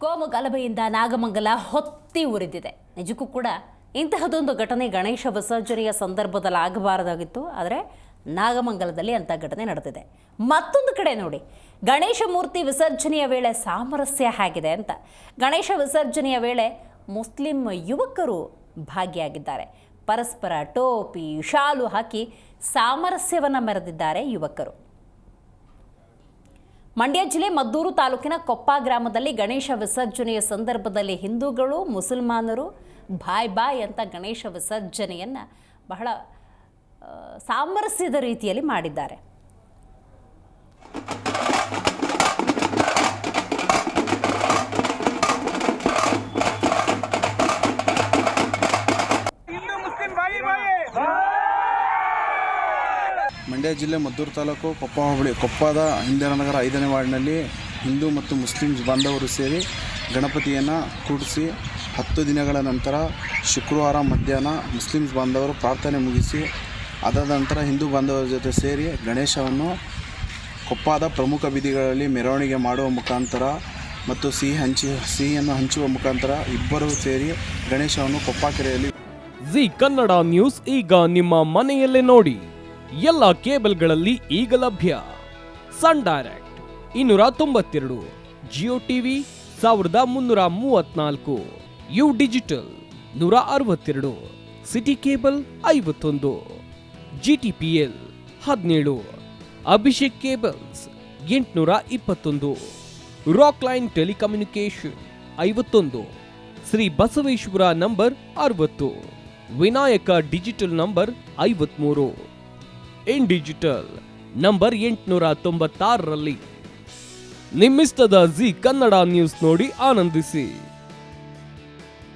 ಕೋಮು ಗಲಭೆಯಿಂದ ನಾಗಮಂಗಲ ಹೊತ್ತಿ ಉರಿದಿದೆ. ನಿಜಕ್ಕೂ ಕೂಡ ಇಂತಹದೊಂದು ಘಟನೆ ಗಣೇಶ ವಿಸರ್ಜನೆಯ ಸಂದರ್ಭದಲ್ಲಿ ಆಗಬಾರದಾಗಿತ್ತು. ಆದರೆ ನಾಗಮಂಗಲದಲ್ಲಿ ಅಂಥ ಘಟನೆ ನಡೆದಿದೆ. ಮತ್ತೊಂದು ಕಡೆ ನೋಡಿ, ಗಣೇಶ ಮೂರ್ತಿ ವಿಸರ್ಜನೆಯ ವೇಳೆ ಸಾಮರಸ್ಯ ಆಗಿದೆ ಅಂತ. ಗಣೇಶ ವಿಸರ್ಜನೆಯ ವೇಳೆ ಮುಸ್ಲಿಂ ಯುವಕರು ಭಾಗಿಯಾಗಿದ್ದಾರೆ. ಪರಸ್ಪರ ಟೋಪಿ ಶಾಲು ಹಾಕಿ ಸಾಮರಸ್ಯವನ್ನು ಮೆರೆದಿದ್ದಾರೆ ಯುವಕರು. ಮಂಡ್ಯ ಜಿಲ್ಲೆ ಮದ್ದೂರು ತಾಲೂಕಿನ ಕೊಪ್ಪ ಗ್ರಾಮದಲ್ಲಿ ಗಣೇಶ ವಿಸರ್ಜನೆಯ ಸಂದರ್ಭದಲ್ಲಿ ಹಿಂದೂಗಳು ಮುಸಲ್ಮಾನರು ಬಾಯ್ ಬಾಯ್ ಅಂತ ಗಣೇಶ ವಿಸರ್ಜನೆಯನ್ನು ಬಹಳ ಸಾಮರಸ್ಯದ ರೀತಿಯಲ್ಲಿ ಮಾಡಿದ್ದಾರೆ. ಮಂಡ್ಯ ಜಿಲ್ಲೆ ಮದ್ದೂರು ತಾಲೂಕು ಕೊಪ್ಪ ಹೋಬಳಿ ಕೊಪ್ಪದ ಇಂದಿರಾನಗರ 5ನೇ ವಾರ್ಡ್ನಲ್ಲಿ ಹಿಂದೂ ಮತ್ತು ಮುಸ್ಲಿಮ್ಸ್ ಬಾಂಧವರು ಸೇರಿ ಗಣಪತಿಯನ್ನು ಕೂಡಿಸಿ 10 ದಿನಗಳ ನಂತರ ಶುಕ್ರವಾರ ಮಧ್ಯಾಹ್ನ ಮುಸ್ಲಿಮ್ಸ್ ಬಾಂಧವರು ಪ್ರಾರ್ಥನೆ ಮುಗಿಸಿ ಅದಾದ ನಂತರ ಹಿಂದೂ ಬಾಂಧವರ ಜೊತೆ ಸೇರಿ ಗಣೇಶವನ್ನು ಕೊಪ್ಪದ ಪ್ರಮುಖ ಬೀದಿಗಳಲ್ಲಿ ಮೆರವಣಿಗೆ ಮಾಡುವ ಮುಖಾಂತರ ಮತ್ತು ಸಿಹಿಯನ್ನು ಹಂಚುವ ಮುಖಾಂತರ ಇಬ್ಬರೂ ಸೇರಿ ಗಣೇಶವನ್ನು ಕೊಪ್ಪ ಕೆರೆಯಲ್ಲಿ. ಜಿ ಕನ್ನಡ ನ್ಯೂಸ್ ಈಗ ನಿಮ್ಮ ಮನೆಯಲ್ಲೇ ನೋಡಿ. ಎಲ್ಲ ಕೇಬಲ್ಗಳಲ್ಲಿ ಈಗ ಲಭ್ಯ. Sun Direct 292, Jio TV 1334, U digital 162, city cable 51, GTPL 17, Abhishek cables 821, rock line telecommunication 51, Shri Basaveshwara number 60, Vinayaka digital number 53, in digital number 896ರಲ್ಲಿ. ನಿಮ್ಮಿಸ್ತದ ಜಿ ಕನ್ನಡ ನ್ಯೂಸ್ ನೋಡಿ ಆನಂದಿಸಿ.